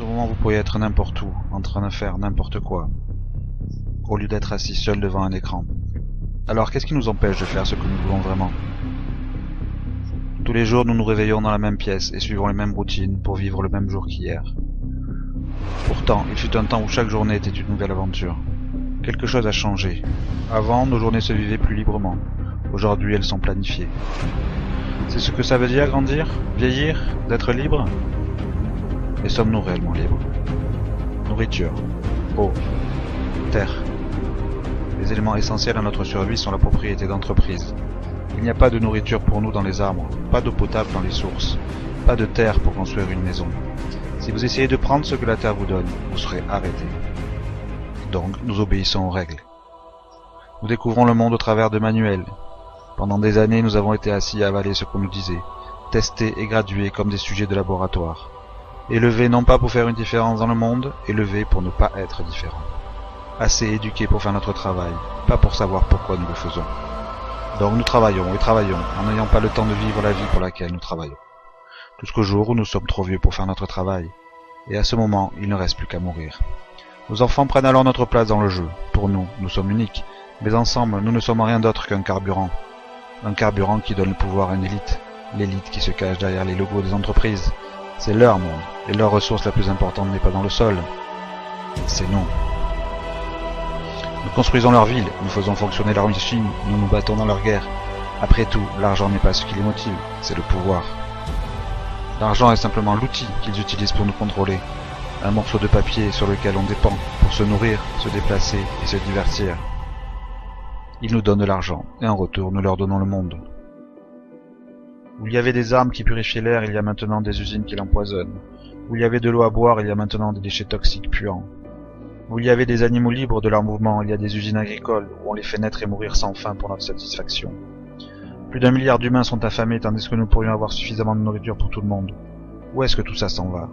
ce moment, vous pourriez être n'importe où, en train de faire n'importe quoi, au lieu d'être assis seul devant un écran. Alors, qu'est-ce qui nous empêche de faire ce que nous voulons vraiment? Tous les jours, nous nous réveillons dans la même pièce et suivons les mêmes routines pour vivre le même jour qu'hier. Pourtant, il fut un temps où chaque journée était une nouvelle aventure. Quelque chose a changé. Avant, nos journées se vivaient plus librement. Aujourd'hui, elles sont planifiées. C'est ce que ça veut dire grandir, vieillir, d'être libre? Mais sommes-nous réellement libres? Nourriture, eau, terre. Les éléments essentiels à notre survie sont la propriété d'entreprises. Il n'y a pas de nourriture pour nous dans les arbres, pas d'eau potable dans les sources, pas de terre pour construire une maison. Si vous essayez de prendre ce que la terre vous donne, vous serez arrêté. Donc, nous obéissons aux règles. Nous découvrons le monde au travers de manuels. Pendant des années, nous avons été assis à avaler ce qu'on nous disait, testés et gradués comme des sujets de laboratoire. Élevés non pas pour faire une différence dans le monde, élevés pour ne pas être différents. Assez éduqués pour faire notre travail, pas pour savoir pourquoi nous le faisons. Donc nous travaillons et travaillons, en n'ayant pas le temps de vivre la vie pour laquelle nous travaillons. Jusqu'au jour où nous sommes trop vieux pour faire notre travail. Et à ce moment, il ne reste plus qu'à mourir. Nos enfants prennent alors notre place dans le jeu. Pour nous, nous sommes uniques. Mais ensemble, nous ne sommes rien d'autre qu'un carburant. Un carburant qui donne le pouvoir à une élite. L'élite qui se cache derrière les logos des entreprises. C'est leur monde. Et leur ressource la plus importante n'est pas dans le sol. C'est nous. Nous construisons leur ville, nous faisons fonctionner leur machine, nous nous battons dans leur guerre. Après tout, l'argent n'est pas ce qui les motive, c'est le pouvoir. L'argent est simplement l'outil qu'ils utilisent pour nous contrôler. Un morceau de papier sur lequel on dépend pour se nourrir, se déplacer et se divertir. Ils nous donnent de l'argent, et en retour, nous leur donnons le monde. Où il y avait des armes qui purifiaient l'air, il y a maintenant des usines qui l'empoisonnent. Où il y avait de l'eau à boire, il y a maintenant des déchets toxiques puants. Où il y avait des animaux libres de leur mouvement, il y a des usines agricoles où on les fait naître et mourir sans fin pour notre satisfaction. Plus d'1 milliard d'humains sont affamés tandis que nous pourrions avoir suffisamment de nourriture pour tout le monde. Où est-ce que tout ça s'en va?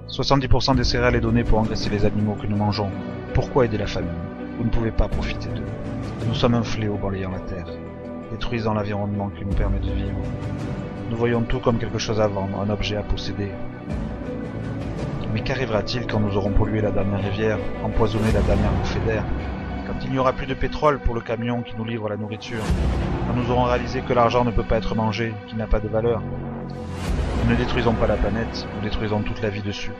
70% des céréales est donné pour engraisser les animaux que nous mangeons. Pourquoi aider la famille? Vous ne pouvez pas profiter d'eux. Nous sommes un fléau balayant la terre, détruisant l'environnement qui nous permet de vivre. Nous voyons tout comme quelque chose à vendre, un objet à posséder. Mais qu'arrivera-t-il quand nous aurons pollué la dernière rivière, empoisonné la dernière bouffée d'air? Quand il n'y aura plus de pétrole pour le camion qui nous livre la nourriture? Quand nous aurons réalisé que l'argent ne peut pas être mangé, qu'il n'a pas de valeur? Nous ne détruisons pas la planète, nous détruisons toute la vie dessus.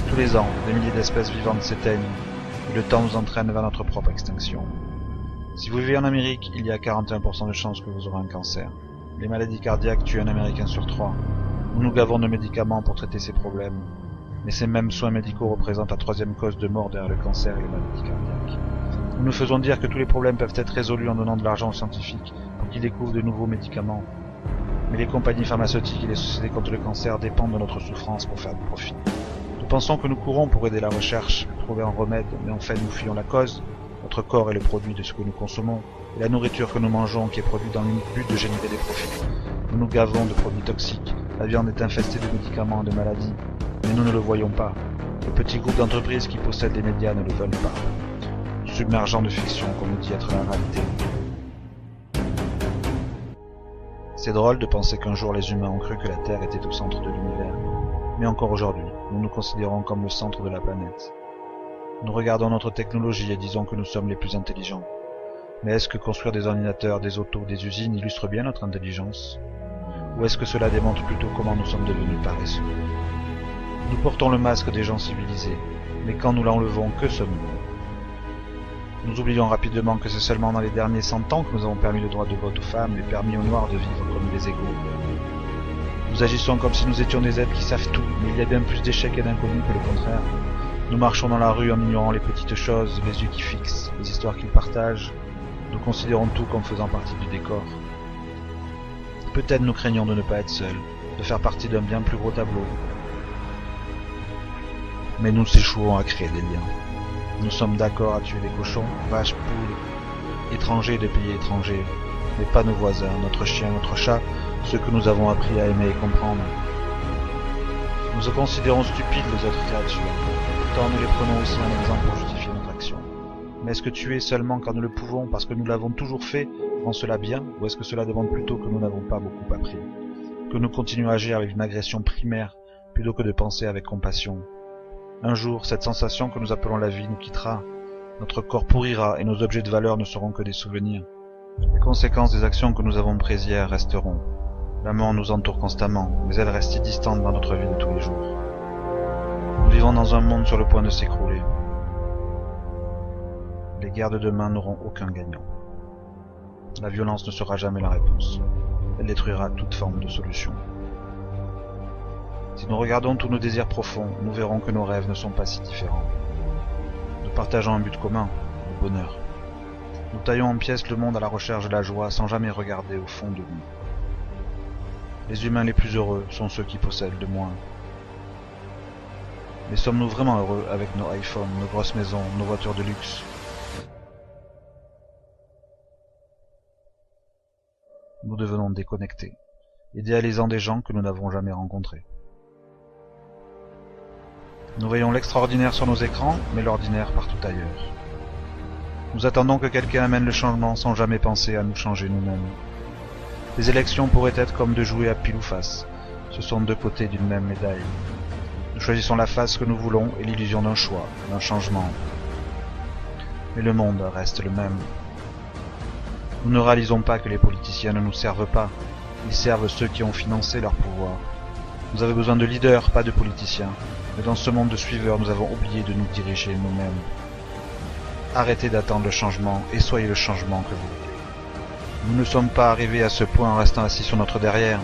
Tous les ans, des milliers d'espèces vivantes s'éteignent, et le temps nous entraîne vers notre propre extinction. Si vous vivez en Amérique, il y a 41% de chances que vous aurez un cancer. Les maladies cardiaques tuent un Américain sur 3. Nous nous gavons de médicaments pour traiter ces problèmes. Mais ces mêmes soins médicaux représentent la 3e cause de mort derrière le cancer et les maladies cardiaques. Nous nous faisons dire que tous les problèmes peuvent être résolus en donnant de l'argent aux scientifiques pour qu'ils découvrent de nouveaux médicaments. Mais les compagnies pharmaceutiques et les sociétés contre le cancer dépendent de notre souffrance pour faire du profit. Nous pensons que nous courons pour aider la recherche, trouver un remède, mais en fait nous fuyons la cause. Notre corps est le produit de ce que nous consommons, et la nourriture que nous mangeons qui est produite dans l'unique but de générer des profits. Nous nous gavons de produits toxiques, la viande est infestée de médicaments et de maladies, mais nous ne le voyons pas. Le petit groupe d'entreprises qui possèdent les médias ne le veulent pas. Submergeant de fiction qu'on nous dit être la réalité. C'est drôle de penser qu'un jour les humains ont cru que la Terre était au centre de l'univers. Mais encore aujourd'hui, nous nous considérons comme le centre de la planète. Nous regardons notre technologie et disons que nous sommes les plus intelligents. Mais est-ce que construire des ordinateurs, des autos, des usines illustre bien notre intelligence? Ou est-ce que cela démontre plutôt comment nous sommes devenus paresseux? Nous portons le masque des gens civilisés, mais quand nous l'enlevons, que sommes-nous? Nous oublions rapidement que c'est seulement dans les derniers 100 ans que nous avons permis le droit de vote aux femmes et permis aux Noirs de vivre comme des égaux. Nous agissons comme si nous étions des êtres qui savent tout, mais il y a bien plus d'échecs et d'inconnus que le contraire. Nous marchons dans la rue en ignorant les petites choses, les yeux qui fixent, les histoires qu'ils partagent. Nous considérons tout comme faisant partie du décor. Peut-être nous craignons de ne pas être seuls, de faire partie d'un bien plus gros tableau. Mais nous échouons à créer des liens. Nous sommes d'accord à tuer les cochons, vaches, poules, étrangers de pays étrangers, mais pas nos voisins, notre chien, notre chat, ceux que nous avons appris à aimer et comprendre. Nous considérons stupides les autres créatures, pourtant nous les prenons aussi en exemple pour justifier notre action. Mais est-ce que tuer seulement quand nous le pouvons parce que nous l'avons toujours fait rend cela bien, ou est-ce que cela demande plutôt que nous n'avons pas beaucoup appris, que nous continuons à agir avec une agression primaire plutôt que de penser avec compassion. Un jour, cette sensation que nous appelons la vie nous quittera, notre corps pourrira et nos objets de valeur ne seront que des souvenirs. Les conséquences des actions que nous avons prises hier resteront. La mort nous entoure constamment, mais elle reste si distante dans notre vie de tous les jours. Nous vivons dans un monde sur le point de s'écrouler. Les guerres de demain n'auront aucun gagnant. La violence ne sera jamais la réponse. Elle détruira toute forme de solution. Si nous regardons tous nos désirs profonds, nous verrons que nos rêves ne sont pas si différents. Nous partageons un but commun, le bonheur. Nous taillons en pièces le monde à la recherche de la joie sans jamais regarder au fond de nous. Les humains les plus heureux sont ceux qui possèdent le moins. Mais sommes-nous vraiment heureux avec nos iPhones, nos grosses maisons, nos voitures de luxe? Nous devenons déconnectés, idéalisant des gens que nous n'avons jamais rencontrés. Nous voyons l'extraordinaire sur nos écrans, mais l'ordinaire partout ailleurs. Nous attendons que quelqu'un amène le changement sans jamais penser à nous changer nous-mêmes. Les élections pourraient être comme de jouer à pile ou face. Ce sont deux côtés d'une même médaille. Nous choisissons la face que nous voulons et l'illusion d'un choix, d'un changement. Mais le monde reste le même. Nous ne réalisons pas que les politiciens ne nous servent pas. Ils servent ceux qui ont financé leur pouvoir. Nous avons besoin de leaders, pas de politiciens. Mais dans ce monde de suiveurs, nous avons oublié de nous diriger nous-mêmes. Arrêtez d'attendre le changement et soyez le changement que vous voulez. Nous ne sommes pas arrivés à ce point en restant assis sur notre derrière.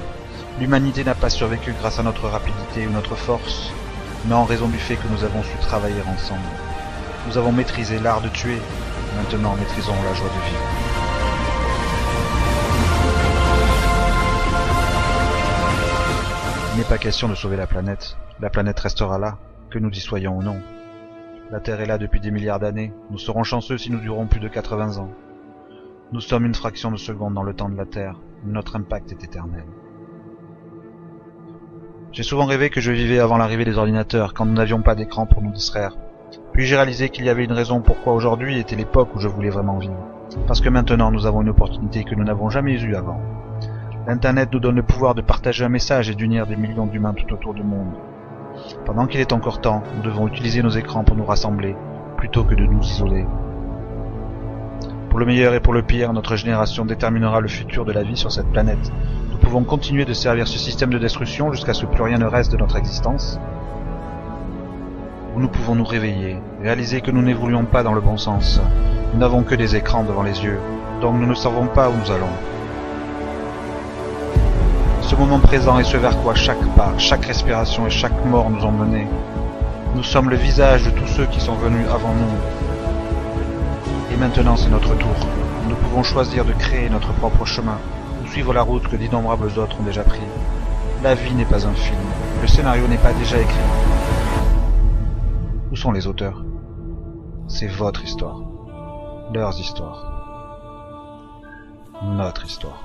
L'humanité n'a pas survécu grâce à notre rapidité ou notre force, mais en raison du fait que nous avons su travailler ensemble. Nous avons maîtrisé l'art de tuer, maintenant maîtrisons la joie de vivre. Il n'est pas question de sauver la planète restera là, que nous y soyons ou non. La Terre est là depuis des milliards d'années, nous serons chanceux si nous durons plus de 80 ans. Nous sommes une fraction de seconde dans le temps de la Terre, mais notre impact est éternel. J'ai souvent rêvé que je vivais avant l'arrivée des ordinateurs, quand nous n'avions pas d'écran pour nous distraire. Puis j'ai réalisé qu'il y avait une raison pourquoi aujourd'hui était l'époque où je voulais vraiment vivre. Parce que maintenant nous avons une opportunité que nous n'avons jamais eue avant. L'Internet nous donne le pouvoir de partager un message et d'unir des millions d'humains tout autour du monde. Pendant qu'il est encore temps, nous devons utiliser nos écrans pour nous rassembler, plutôt que de nous isoler. Pour le meilleur et pour le pire, notre génération déterminera le futur de la vie sur cette planète. Nous pouvons continuer de servir ce système de destruction jusqu'à ce que plus rien ne reste de notre existence. Ou nous pouvons nous réveiller, réaliser que nous n'évoluons pas dans le bon sens. Nous n'avons que des écrans devant les yeux, donc nous ne savons pas où nous allons. Ce moment présent est ce vers quoi chaque pas, chaque respiration et chaque mort nous ont menés. Nous sommes le visage de tous ceux qui sont venus avant nous. Et maintenant c'est notre tour. Nous pouvons choisir de créer notre propre chemin, ou suivre la route que d'innombrables autres ont déjà pris. La vie n'est pas un film, le scénario n'est pas déjà écrit. Où sont les auteurs? C'est votre histoire, leurs histoires, notre histoire.